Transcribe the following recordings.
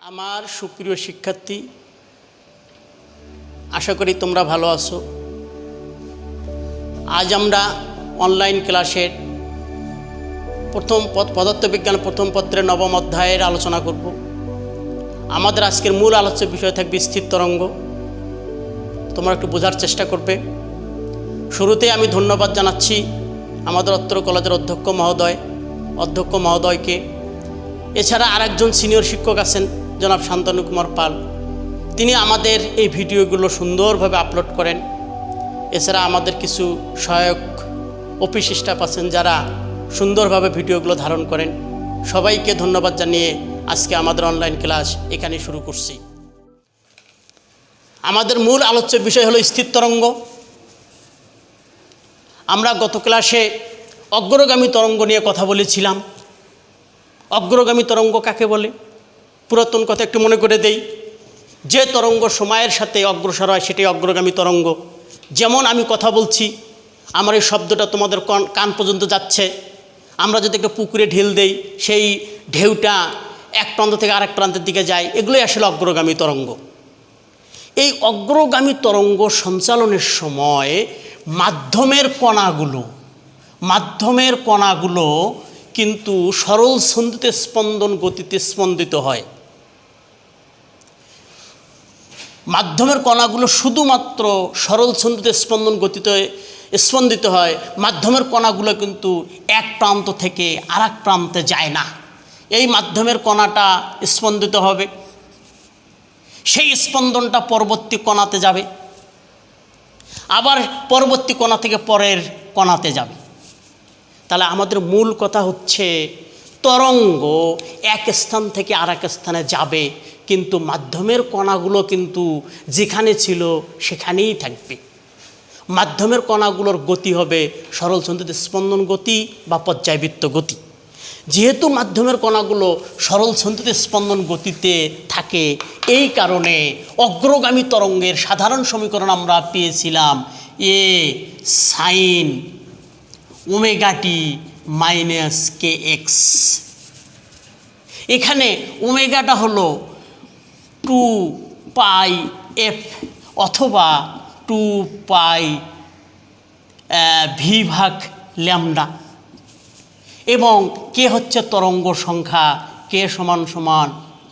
আমার সুপ্রিয় শিক্ষার্থী, আশা করি তোমরা ভালো আছো। আজ আমরা অনলাইন ক্লাসের পদার্থবিজ্ঞান প্রথম পত্রের নবম অধ্যায়ের আলোচনা করব। আমাদের আজকের মূল আলোচ্য বিষয় থাকবে স্থির তরঙ্গ। তোমরা একটু বোঝার চেষ্টা করবে। শুরুতেই আমি ধন্যবাদ জানাচ্ছি আমাদের অত্র কলেজের অধ্যক্ষ মহোদয়কে। এছাড়া আরেকজন সিনিয়র শিক্ষক আছেন, জনাব শান্তনু কুমার পাল। তিনি আমাদের এই ভিডিওগুলো সুন্দরভাবে আপলোড করেন। এছাড়া আমাদের কিছু সহায়ক অফিস স্টাফ আছেন যারা সুন্দরভাবে ভিডিওগুলো ধারণ করেন। সবাইকে ধন্যবাদ জানিয়ে আজকে আমাদের অনলাইন ক্লাস এখানে শুরু করছি। আমাদের মূল আলোচ্য বিষয় হলো স্থির তরঙ্গ। আমরা গত ক্লাসে অগ্রগামী তরঙ্গ নিয়ে কথা বলেছিলাম। অগ্রগামী তরঙ্গ কাকে বলে? পুরাতন কথা একটু মনে করে দেই। যে তরঙ্গ সময়ের সাথে অগ্রসর হয় সেটাই অগ্রগামী তরঙ্গ। যেমন আমি কথা বলছি, আমার এই শব্দটা তোমাদের কান পর্যন্ত যাচ্ছে। আমরা যদি একটা পুকুরে ঢেল দেই, সেই ঢেউটা এক প্রান্ত থেকে আরেক প্রান্তের দিকে যায়, এগুলোই আসলে অগ্রগামী তরঙ্গ। এই অগ্রগামী তরঙ্গ সঞ্চালনের সময় মাধ্যমের কণাগুলো কিন্তু সরল ছন্দিতে স্পন্দন গতিতে স্পন্দিত হয়। মাধ্যমের কণাগুলো শুধুমাত্র সরল ছন্দিতে স্পন্দিত হয়। মাধ্যমের কণাগুলো কিন্তু এক প্রান্ত থেকে আরেক প্রান্তে যায় না। এই মাধ্যমের কণাটা স্পন্দিত হবে, সেই স্পন্দনটা পরবর্তী কণাতে যাবে, আবার পরবর্তী কণা থেকে পরের কণাতে যাবে। তাহলে আমাদের মূল কথা হচ্ছে তরঙ্গ এক স্থান থেকে আরেক স্থানে যাবে, কিন্তু মাধ্যমের কণাগুলো কিন্তু যেখানে ছিল সেখানেই থাকবে। মাধ্যমের কণাগুলোর গতি হবে সরল ছন্দিতে স্পন্দন গতি বা পর্যায়বৃত্ত গতি। যেহেতু মাধ্যমের কণাগুলো সরল ছন্দিতে স্পন্দন গতিতে থাকে, এই কারণে অগ্রগামী তরঙ্গের সাধারণ সমীকরণ আমরা পেয়েছিলাম এ সাইন ওমেগা টি মাইনাস কে এক্স। এখানে ওমেগাটা হলো 2 πf অথবা 2 π ভি ভাগ ল্যামডা, এবং কে হচ্ছে তরঙ্গ সংখ্যা, কে সমান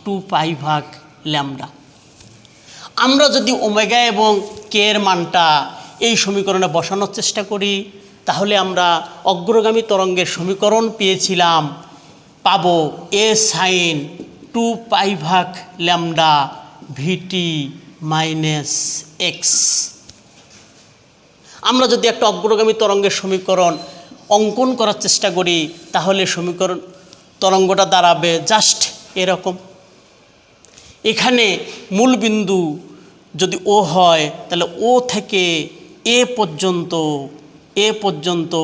2 π ভাগ ল্যামডা। আমরা যদি ওমেগা এবং কে এর মানটা এই সমীকরণে বসানোর চেষ্টা করি, তাহলে আমরা অগ্রগামী তরঙ্গের সমীকরণ পাবো এ সাইন 2 π ভাগ ল্যামডা ভিটি মাইনাস এক্স। আমরা যদি একটা অগ্রগামী তরঙ্গের সমীকরণ অঙ্কন করার চেষ্টা করি, তাহলে তরঙ্গটা দাঁড়াবে জাস্ট এরকম। এখানে মূল বিন্দু যদি ও হয়, তাহলে ও থেকে এ পর্যন্ত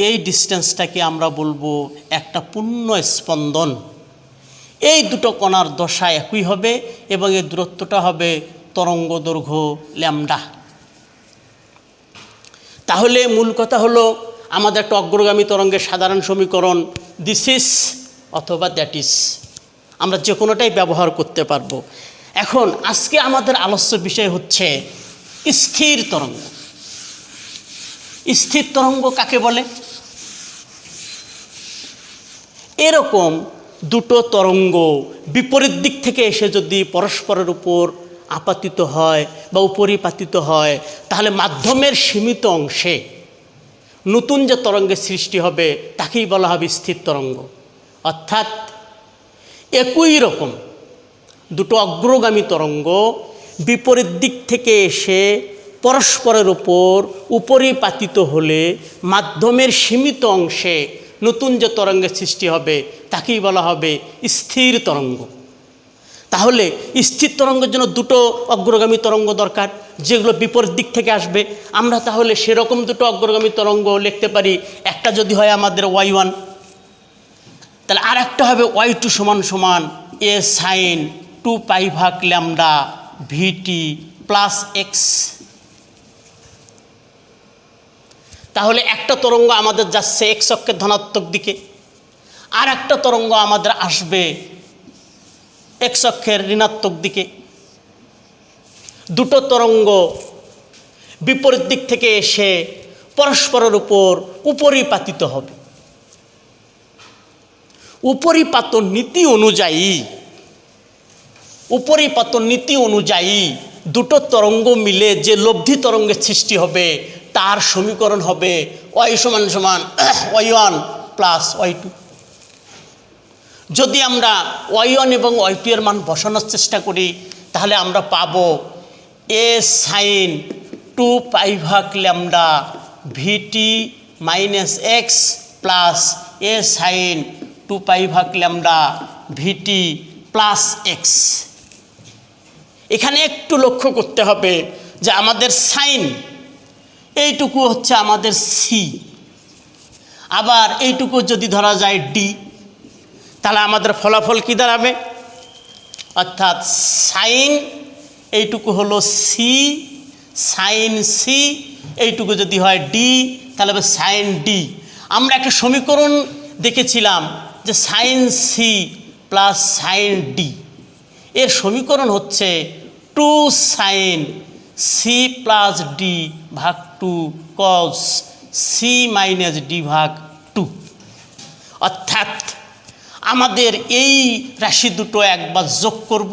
এই ডিস্টেন্সটাকে আমরা বলবো একটা পূর্ণ স্পন্দন। এই দুটো কণার দশা একই হবে এবং এই দূরত্বটা হবে তরঙ্গ দৈর্ঘ্য ল্যামডা। তাহলে মূল কথা হলো আমাদের একটা অগ্রগামী তরঙ্গের সাধারণ সমীকরণ দিস ইজ অথবা দ্যাট ইজ, আমরা যে কোনোটাই ব্যবহার করতে পারবো। এখন আজকে আমাদের আলোচ্য বিষয় হচ্ছে স্থির তরঙ্গ। স্থির তরঙ্গ কাকে বলে? এরকম দুটো তরঙ্গ বিপরীত দিক থেকে এসে যদি পরস্পরের উপর আপাতিত হয় বা উপরিপাতিত হয়, তাহলে মাধ্যমের সীমিত অংশে নতুন যে তরঙ্গের সৃষ্টি হবে তাকেই বলা হবে স্থির তরঙ্গ। অর্থাৎ একই রকম দুটো অগ্রগামী তরঙ্গ বিপরীত দিক থেকে এসে পরস্পরের উপর উপরিপাতিত হলে মাধ্যমের সীমিত অংশে নতুন যে তরঙ্গের সৃষ্টি হবে তাকেই বলা হবে স্থির তরঙ্গ। তাহলে স্থির তরঙ্গের জন্য দুটো অগ্রগামী তরঙ্গ দরকার, যেগুলো বিপরীত দিক থেকে আসবে। আমরা তাহলে সেরকম দুটো অগ্রগামী তরঙ্গ লিখতে পারি। একটা যদি হয় আমাদের y1, তাহলে আর একটা হবে y2 সমান এ সাইন 2 π ভাগ ল্যামডা ভিটি প্লাস এক্স। তাহলে একটা তরঙ্গ আমাদের যাচ্ছে এক্স অক্ষের ধনাত্মক দিকে, আর একটা তরঙ্গ আমাদের আসবে এক্স অক্ষের ঋণাত্মক দিকে, দুটো তরঙ্গ বিপরীত দিক থেকে এসে পরস্পরের উপর উপরিপাতিত হবে। উপরিপাতন নীতি অনুযায়ী দুটো তরঙ্গ মিলে যে লব্ধি তরঙ্গের সৃষ্টি হবে তার সমীকরণ হবে y সমান সমান y1 প্লাস y2। যদি আমরা y1 এবং y2 এর মান বসানোর চেষ্টা করি তাহলে আমরা পাবো a sin 2 পাই ভাগ lambda vt minus x plus a sin 2 পাই ভাগ ল্যামডা vt প্লাস এক্স। এখানে একটু লক্ষ্য করতে হবে যে আমাদের সাইন এইটুকু হচ্ছে আমাদের সি, আবার এইটুকু যদি ধরা যায় ডি, তাহলে আমাদের ফলাফল কি দাঁড়াবে? অর্থাৎ সাইন এইটুকু হলো সি, সাইন সি, এইটুকু যদি হয় ডি তাহলে হবে সাইন ডি। আমরা একটা সমীকরণ দেখেছিলাম যে sine C plus sine D, এর সমীকরণ হচ্ছে 2 সাইন সি প্লাস ডি ভাগ 2 কস সি মাইনাস ডি ভাগ 2। অর্থাৎ আমাদের এই রাশি দুটো একবার যোগ করব,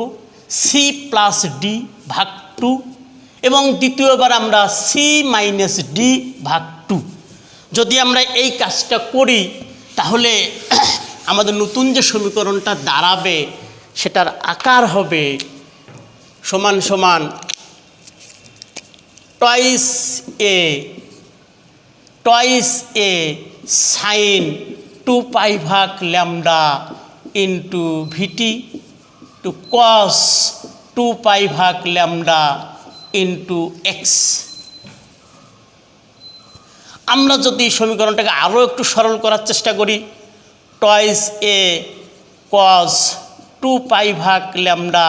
সি প্লাস ডি ভাগ 2, এবং দ্বিতীয়বার আমরা সি মাইনাস ডি ভাগ 2। যদি আমরা এই কাজটা করি তাহলে আমাদের নতুন যে সমীকরণটা দাঁড়াবে সেটার আকার হবে সমান সমান টয়েস এ সাইন 2 পাই ভাগ ল্যামডা ইন্টু ভিটি টু কস 2 পাই ভাগ ল্যামডা ইন্টু এক্স। আমরা যদি সমীকরণটাকে আরও একটু সরল করার চেষ্টা করি, টয়েস এ কস 2 পাই ভাগ ল্যামডা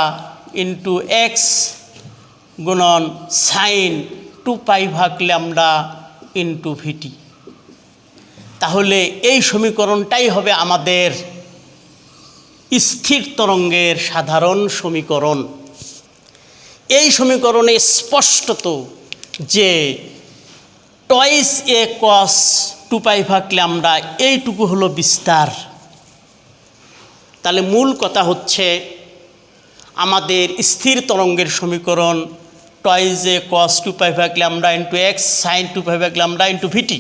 ইন্টু এক্স গুণন সাইন 2 পাই ভাগ ল্যামডা ইন্টু ভিটি। তাহলে এই সমীকরণটাই হবে আমাদের স্থির তরঙ্গের সাধারণ সমীকরণ। এই সমীকরণে স্পষ্টত যে টয়েস এ কস 2 পাই ভাগ ল্যামডা এইটুকু হলো বিস্তার। তাহলে মূল কথা হচ্ছে আমাদের স্থির তরঙ্গের সমীকরণ টয়েস এ কস 2 পাই ভাগ ল্যামডা ইন্টু এক্স সাইন 2 পাই ভাগ ল্যামডা ইন্টু ভিটি।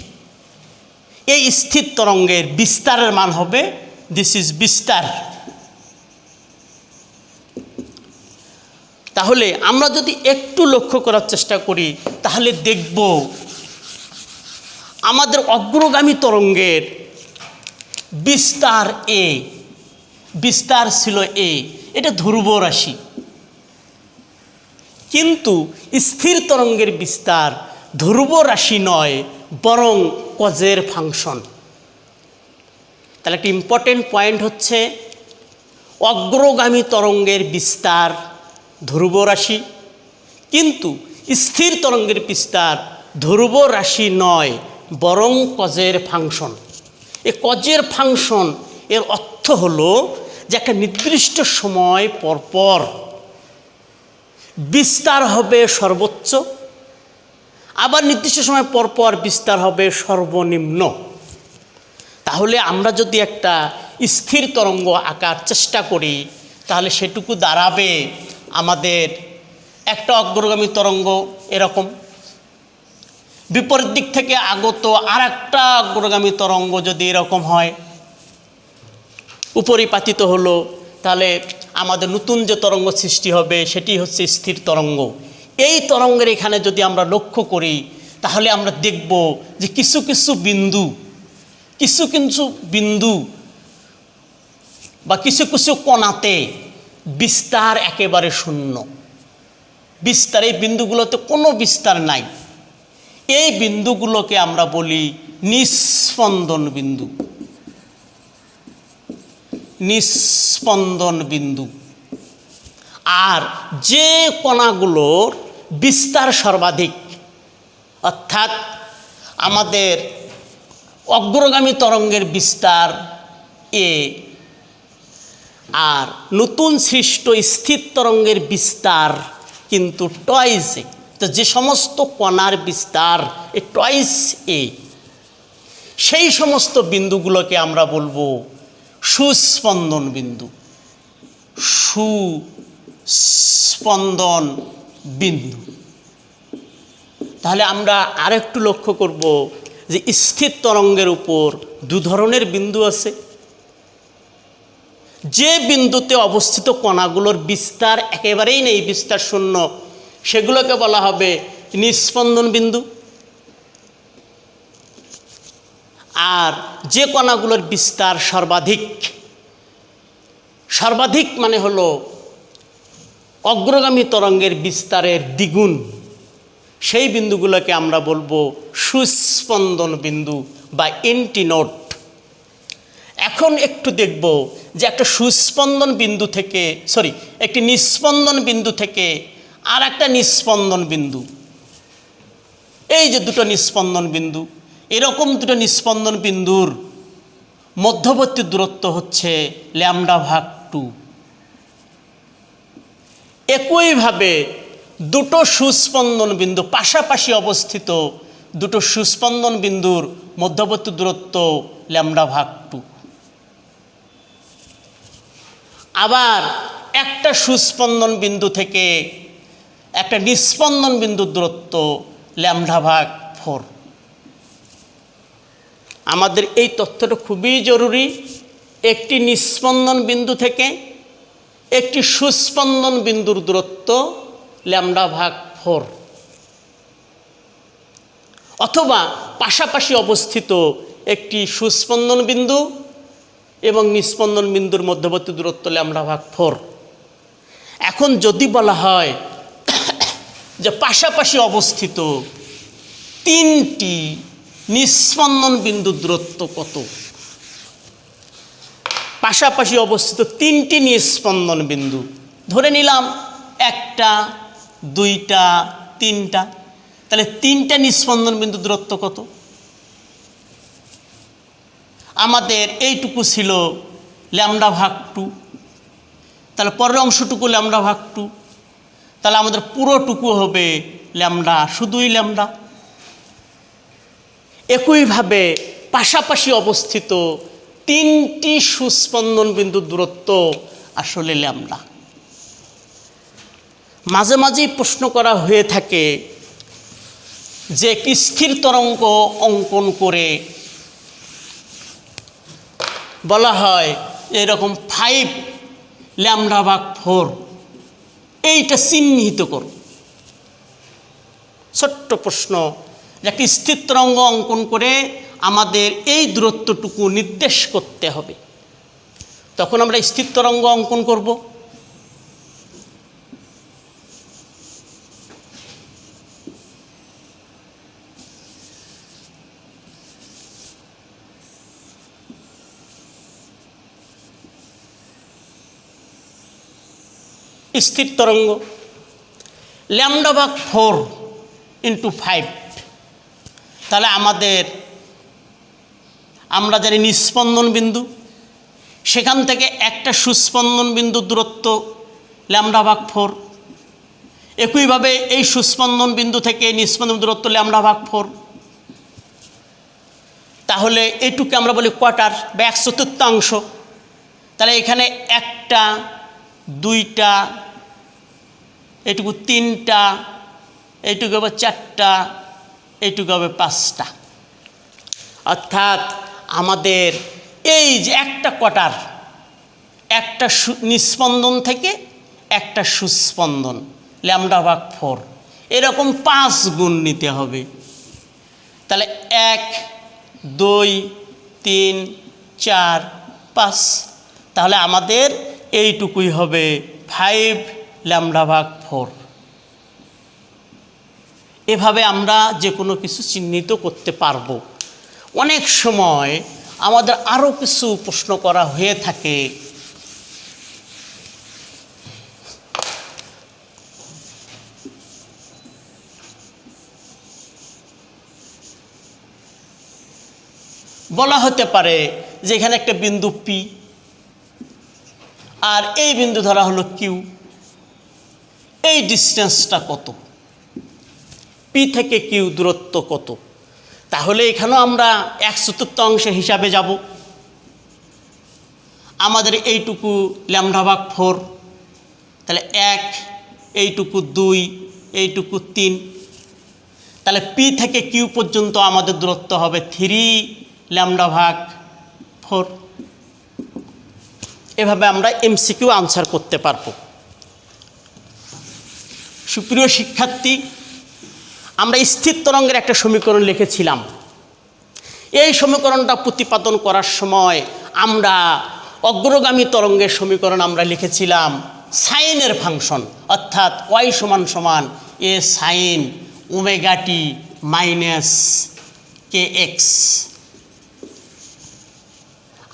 এই স্থির তরঙ্গের বিস্তারের মান হবে দিস ইজ বিস্তার। তাহলে আমরা যদি একটু লক্ষ্য করার চেষ্টা করি তাহলে দেখব আমাদের অগ্রগামী তরঙ্গের বিস্তার এ, বিস্তার ছিল এ, এটা ধ্রুব রাশি। কিন্তু স্থির তরঙ্গের বিস্তার ধ্রুব রাশি নয়, বরং কজের ফাংশন। তাহলে একটা ইম্পর্টেন্ট পয়েন্ট হচ্ছে অগ্রগামী তরঙ্গের বিস্তার ধ্রুব রাশি, কিন্তু স্থির তরঙ্গের বিস্তার ধ্রুব রাশি নয়, বরং কজের ফাংশন। এই কজের ফাংশন এর অর্থ হলো যে একটা নির্দিষ্ট সময় পরপর বিস্তার হবে সর্বোচ্চ, আবার নির্দিষ্ট সময় পরপর বিস্তার হবে সর্বনিম্ন। তাহলে আমরা যদি একটা স্থির তরঙ্গ আঁকার চেষ্টা করি তাহলে সেটুকু দাঁড়াবে আমাদের একটা অগ্রগামী তরঙ্গ এরকম, বিপরীত দিক থেকে আগত আর একটা অগ্রগামী তরঙ্গ যদি এরকম হয় উপরিপাতিত হলো, তাহলে আমাদের নতুন যে তরঙ্গ সৃষ্টি হবে সেটি হচ্ছে স্থির তরঙ্গ। এই তরঙ্গের এখানে যদি আমরা লক্ষ্য করি তাহলে আমরা দেখব যে কিছু কিছু বিন্দু বা কিছু কিছু কণাতে বিস্তার একেবারে শূন্য। বিস্তার, এই বিন্দুগুলোতে কোনো বিস্তার নাই। এই বিন্দুগুলোকে আমরা বলি নিস্পন্দন বিন্দু। নিস্পন্দন বিন্দু। আর যে কণাগুলোর বিস্তার সর্বাধিক, অর্থাৎ আমাদের অগ্রগামী তরঙ্গের বিস্তার এ আর নতুন সৃষ্ট স্থির তরঙ্গের বিস্তার কিন্তু টয়েস এ। তো যে সমস্ত কণার বিস্তার টয়েস এ, সেই সমস্ত বিন্দুগুলোকে আমরা বলবো সুস্পন্দন বিন্দু। সুস্পন্দন বিন্দু। তাহলে আমরা আরেকটু লক্ষ্য করব যে স্থির তরঙ্গের উপর দু ধরনের বিন্দু আছে। যে বিন্দুতে অবস্থিত কণাগুলোর বিস্তার একেবারেই নেই, বিস্তার শূন্য, সেগুলোকে বলা হবে নিস্পন্দন বিন্দু। আর যে কণাগুলোর বিস্তার সর্বাধিক, সর্বাধিক মানে হলো অগ্রগামী তরঙ্গের বিস্তারের দ্বিগুণ, সেই বিন্দুগুলোকে আমরা বলবো সুস্পন্দন বিন্দু বা এন্টিনোড। এখন একটু দেখব যে একটা সুস্পন্দন বিন্দু থেকে, একটি নিস্পন্দন বিন্দু থেকে আর একটা নিস্পন্দন বিন্দু, এই যে দুটো নিস্পন্দন বিন্দু, এরকম দুটো নিস্পন্দন বিন্দুর মধ্যবর্তী দূরত্ব হচ্ছে λ/2। একইভাবে দুটো সুস্পন্দন বিন্দু, পাশাপাশি অবস্থিত দুটো সুস্পন্দন বিন্দুর মধ্যবর্তী দূরত্ব λ/2। আবার একটা সুস্পন্দন বিন্দু থেকে একটা নিস্পন্দন বিন্দুর দূরত্ব λ/4। আমাদের এই তথ্যটা খুবই জরুরি। একটি নিস্পন্দন বিন্দু থেকে একটি সুস্পন্দন বিন্দুর দূরত্ব λ/4, অথবা পাশাপাশি অবস্থিত একটি সুস্পন্দন বিন্দু এবং নিস্পন্দন বিন্দুর মধ্যবর্তী দূরত্ব λ/4। এখন যদি বলা হয় যে পাশাপাশি অবস্থিত তিনটি নিস্পন্দন বিন্দুর দূরত্ব কত? পাশাপাশি অবস্থিত তিনটি নিস্পন্দন বিন্দু ধরে নিলাম, একটা, দুইটা, তিনটা। তাহলে তিনটা নিস্পন্দন বিন্দু দূরত্ব কত? আমাদের এইটুকু ছিল λ/2, তাহলে পরের অংশটুকু λ/2, তাহলে আমাদের পুরোটুকু হবে ল্যামডা, শুধুই ল্যামডা। একইভাবে পাশাপাশি অবস্থিত তিনটি সুস্পন্দন বিন্দুর দূরত্ব আসলে ল্যামডা। মাঝে মাঝেই প্রশ্ন করা হয়ে থাকে যে একটি স্থির তরঙ্গ অঙ্কন করে বলা হয় এরকম 5 λ/4, এইটা চিহ্নিত করো। ছোট্ট প্রশ্ন, যে একটি স্থির তরঙ্গ অঙ্কন করে আমাদের এই দূরত্বটুকু নির্দেশ করতে হবে। তখন আমরা স্থির তরঙ্গ অঙ্কন করব। স্থির তরঙ্গ λ/4 × 5, তাহলে আমরা জানি নিস্পন্দন বিন্দু, সেখান থেকে একটা সুস্পন্দন বিন্দুর দূরত্ব λ/4। একইভাবে এই সুস্পন্দন বিন্দু থেকে নিস্পন্দন দূরত্ব λ/4। তাহলে এইটুকু আমরা বলি কোয়ার্টার বা 1/4। তাহলে এখানে একটা, দুইটা, এইটুকু তিনটা, এইটুকু হবে 4টা, এইটুকু হবে 5টা। অর্থাৎ আমাদের এই যে একটা কোয়ার্টার, একটা নিস্পন্দন থেকে একটা সুস্পন্দন λ/4, এরকম 5 গুণ নিতে হবে। তাহলে 1, 2, 3, 4, 5, তাহলে আমাদের এইটুকুই হবে 5 λ/4। এভাবে আমরা যে কোনো কিছু চিহ্নিত করতে পারবো। অনেক সময় আমাদের আরও কিছু প্রশ্ন করা হয়ে থাকে, বলা হতে পারে যে এখানে একটা বিন্দু পি, আর এই বিন্দু ধরা হলো কিউ। এই ডিস্টেন্সটা কত, পি থেকে কিউ দূরত্ব কত? তাহলে এখানেও আমরা 1/4 হিসাবে যাব। আমাদের এইটুকু λ/4, তাহলে 1, এইটুকু 2, এইটুকু 3, তাহলে পি থেকে কিউ পর্যন্ত আমাদের দূরত্ব হবে 3λ/4। এভাবে আমরা এমসিকিউ আনসার করতে পারব। সুপ্রিয় শিক্ষার্থী, আমরা স্থির তরঙ্গের একটা সমীকরণ লিখেছিলাম। এই সমীকরণটা প্রতিপাদন করার সময় আমরা অগ্রগামী তরঙ্গের সমীকরণ আমরা লিখেছিলাম সাইনের ফাংশন, অর্থাৎ y = a sin ωt - kx।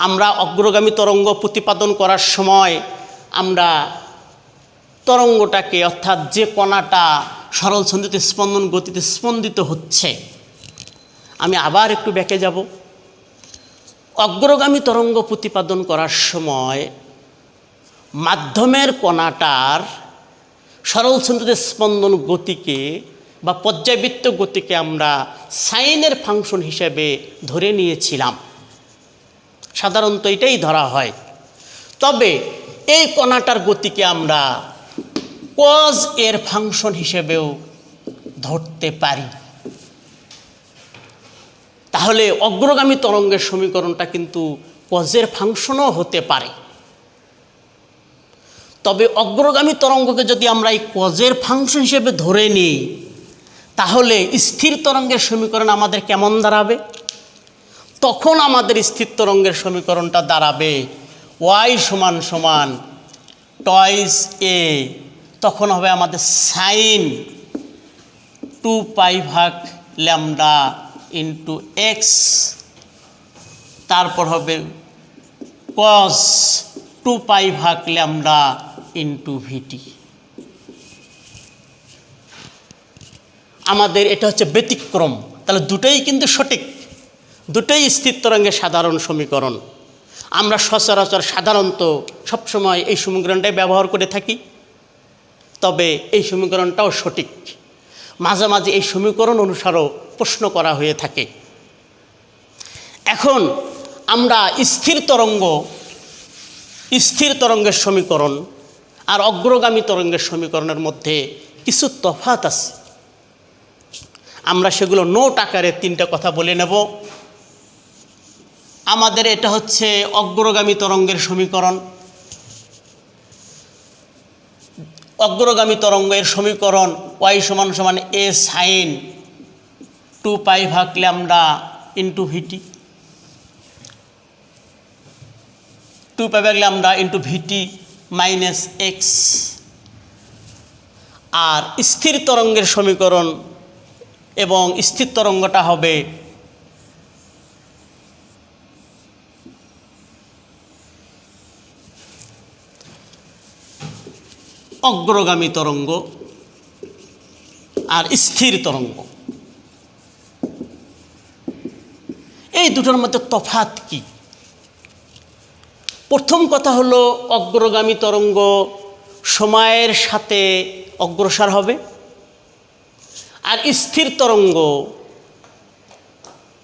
আমরা অগ্রগামী তরঙ্গ প্রতিপাদন করার সময় আমরা তরঙ্গটাকে, অর্থাৎ যে কণাটা সরল ছন্দিত স্পন্দন গতিতে স্পন্দিত হচ্ছে, আমি আবার একটু ব্যাকে যাব। অগ্রগামী তরঙ্গ প্রতিপাদন করার সময় মাধ্যমের কণাটার সরল ছন্দিত স্পন্দন গতিকে বা পর্যায়বৃত্ত গতিকে আমরা সাইনের ফাংশন হিসেবে ধরে নিয়েছিলাম। সাধারণত এটাই ধরা হয়। তবে এই কণাটার গতিকে আমরা কজ এর ফাংশন হিসেবেও ধরতে পারি। তাহলে অগ্রগামী তরঙ্গের সমীকরণটা কিন্তু কজের ফাংশনও হতে পারে। তবে অগ্রগামী তরঙ্গকে যদি আমরা এই কজের ফাংশন হিসেবে ধরে নিই, তাহলে স্থির তরঙ্গের সমীকরণ আমাদের কেমন দাঁড়াবে? তখন আমাদের স্থির তরঙ্গের সমীকরণটা দাঁড়াবে y = টয়েস a, তখন হবে আমাদের সাইন 2π/λ × x, তারপর হবে cos 2π/λ × vt। আমাদের এটা হচ্ছে ব্যতিক্রম। তাহলে দুটোই কিন্তু সঠিক, দুটোই স্থির তরঙ্গের সাধারণ সমীকরণ। আমরা সচরাচর সাধারণত সবসময় এই সমীকরণটাই ব্যবহার করে থাকি। তবে এই সমীকরণটাও সঠিক। মাঝে মাঝে এই সমীকরণ অনুসারেও প্রশ্ন করা হয়ে থাকে। এখন আমরা স্থির তরঙ্গের সমীকরণ আর অগ্রগামী তরঙ্গের সমীকরণের মধ্যে কিছু তফাৎ আছে। আমরা সেগুলো নোট আকারে 3টা কথা বলে নেব। আমাদের এটা হচ্ছে অগ্রগামী তরঙ্গের সমীকরণ। অগ্রগামী তরঙ্গের সমীকরণ y = a sin 2π/λ × vt, 2π/λ × vt - x। আর স্থির তরঙ্গের সমীকরণ এবং স্থির তরঙ্গটা হবে অগ্রগামী তরঙ্গ আর স্থির তরঙ্গ। এই দুটোর মধ্যে তফাৎ কি? প্রথম কথা হলো অগ্রগামী তরঙ্গ সময়ের সাথে অগ্রসর হবে, আর স্থির তরঙ্গ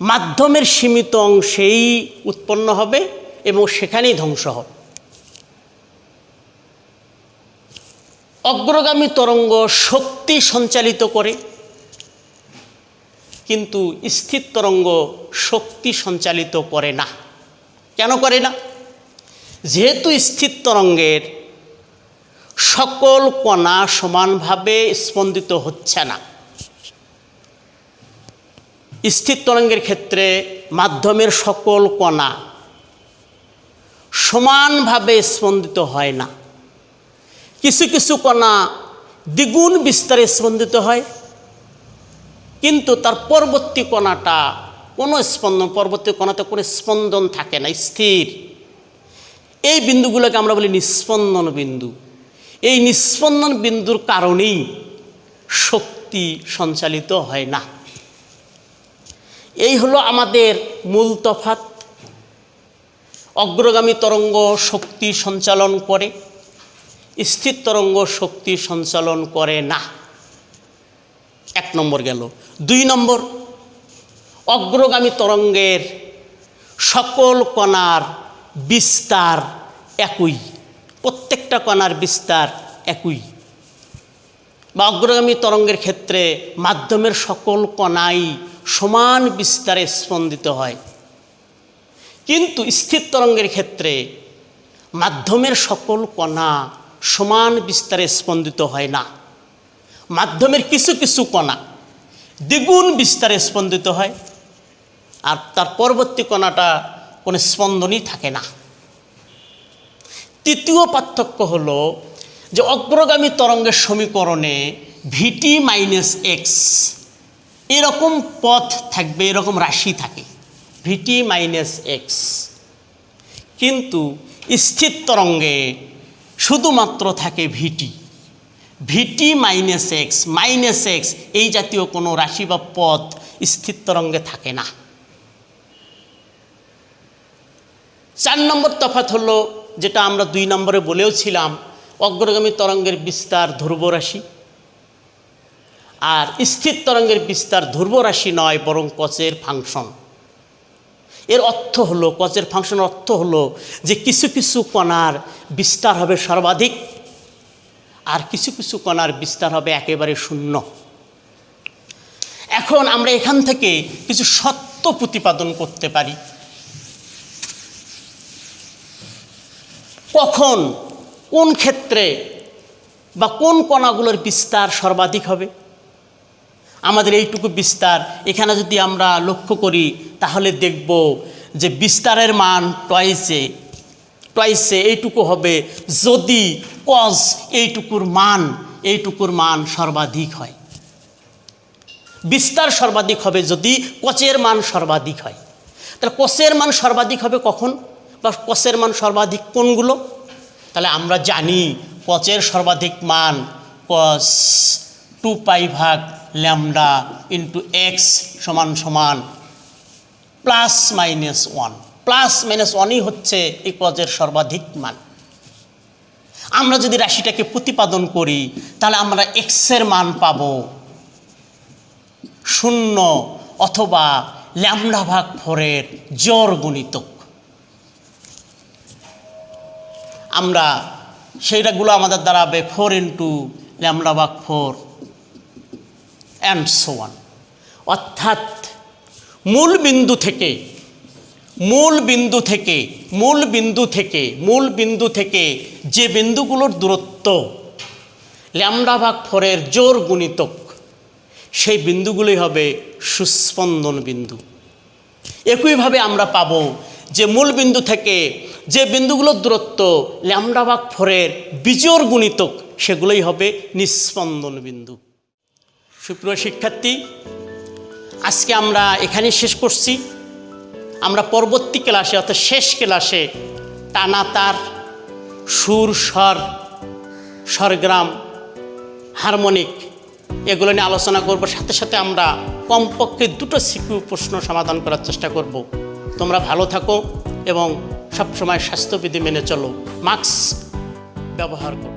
মাধ্যমের সীমিত অংশেই উৎপন্ন হবে এবং সেখানেই ধ্বংস হবে। অগ্রগামী তরঙ্গ শক্তি সঞ্চালিত করে, কিন্তু স্থির তরঙ্গ শক্তি সঞ্চালিত করে না। কেন করে না? যেহেতু স্থির তরঙ্গের সকল কণা সমানভাবে স্পন্দিত হচ্ছে না। স্থির তরঙ্গের ক্ষেত্রে মাধ্যমের সকল কণা সমানভাবে স্পন্দিত হয় না। কিছু কিছু কণা দ্বিগুণ বিস্তারে স্পন্দিত হয়, কিন্তু তার পরবর্তী কণাটা পরবর্তী কণাতে কোনো স্পন্দন থাকে না, স্থির। এই বিন্দুগুলোকে আমরা বলি নিস্পন্দন বিন্দু। এই নিস্পন্দন বিন্দুর কারণেই শক্তি সঞ্চালিত হয় না। এই হলো আমাদের মূল তফাৎ। অগ্রগামী তরঙ্গ শক্তি সঞ্চালন করে, স্থির তরঙ্গ শক্তি সঞ্চালন করে না। 1 নম্বর গেল। 2 নম্বর, অগ্রগামী তরঙ্গের সকল কণার বিস্তার একই, প্রত্যেকটা কণার বিস্তার একই। বা অগ্রগামী তরঙ্গের ক্ষেত্রে মাধ্যমের সকল কণাই সমান বিস্তারে স্পন্দিত হয়, কিন্তু স্থির তরঙ্গের ক্ষেত্রে মাধ্যমের সকল কণা সমান বিস্তারে স্পন্দিত হয় না। মাধ্যমের কিছু কিছু কণা দ্বিগুণ বিস্তারে স্পন্দিত হয়, আর তার পরবর্তী কণাটা কোনো স্পন্দনই থাকে না। তৃতীয় পার্থক্য হলো যে অগ্রগামী তরঙ্গের সমীকরণে ভিটি মাইনাস এক্স এরকম পথ থাকবে, এরকম রাশি থাকে, ভিটি মাইনাস এক্স। কিন্তু স্থির তরঙ্গে শুধুমাত্র থাকে ভিটি, ভিটি মাইনাস এক্স এই জাতীয় কোনো রাশি বা পথ স্থির তরঙ্গে থাকে না। 4 নম্বর তফাৎ হলো, যেটা আমরা 2 নম্বরে বলেও ছিলাম, অগ্রগামী তরঙ্গের বিস্তার ধ্রুবরাশি, আর স্থির তরঙ্গের বিস্তার ধ্রুবরাশি নয়, বরং কচের ফাংশন। এর অর্থ হলো, কচের ফাংশনের অর্থ হলো যে কিছু কিছু কণার বিস্তার হবে সর্বাধিক, আর কিছু কিছু কণার বিস্তার হবে একেবারে শূন্য। এখন আমরা এখান থেকে কিছু সত্য প্রতিপাদন করতে পারি। কখন, কোন ক্ষেত্রে বা কোন কণাগুলোর বিস্তার সর্বাধিক হবে? আমাদের এইটুকু বিস্তার এখানে যদি আমরা লক্ষ্য করি, তাহলে দেখব যে বিস্তারের মান টয়েসে এইটুকু হবে যদি কজ এইটুকুর মান সর্বাধিক হয়। বিস্তার সর্বাধিক হবে যদি কচের মান সর্বাধিক হয়। তাহলে কচের মান সর্বাধিক হবে কখন, বা কচের মান সর্বাধিক কোনগুলো? তাহলে আমরা জানি কচের সর্বাধিক মান কস 2π/λ ইন্টু এক্স সমান সমান +-1। +-1ই হচ্ছে এই কজের সর্বাধিক মান। আমরা যদি রাশিটাকে প্রতিপাদন করি, তাহলে আমরা এক্সের মান পাব 0 অথবা λ/4 জোর গুণিতক। আমরা সেইটাগুলো আমাদের দাঁড়াবে 4 × λ/4 অ্যান্ড সো অন। অর্থাৎ মূল বিন্দু থেকে যে বিন্দুগুলোর দূরত্ব λ/4 জোর গুণিতক, সেই বিন্দুগুলোই হবে সুস্পন্দন বিন্দু। একইভাবে আমরা পাব যে মূল বিন্দু থেকে যে বিন্দুগুলোর দূরত্ব λ/4 বিজোড় গুণিতক, সেগুলোই হবে নিস্পন্দন বিন্দু। সুপ্রিয় শিক্ষার্থী, আজকে আমরা এখানে শেষ করছি। আমরা পরবর্তী ক্লাসে, অর্থাৎ শেষ ক্লাসে টানা তার, সুর, স্বর, স্বরগ্রাম, হারমোনিক এগুলো নিয়ে আলোচনা করব। সাথে সাথে আমরা কমপক্ষে 2টো সিকিউ প্রশ্ন সমাধান করার চেষ্টা করব। তোমরা ভালো থাকো এবং সবসময় স্বাস্থ্যবিধি মেনে চলো, মাস্ক ব্যবহার করো।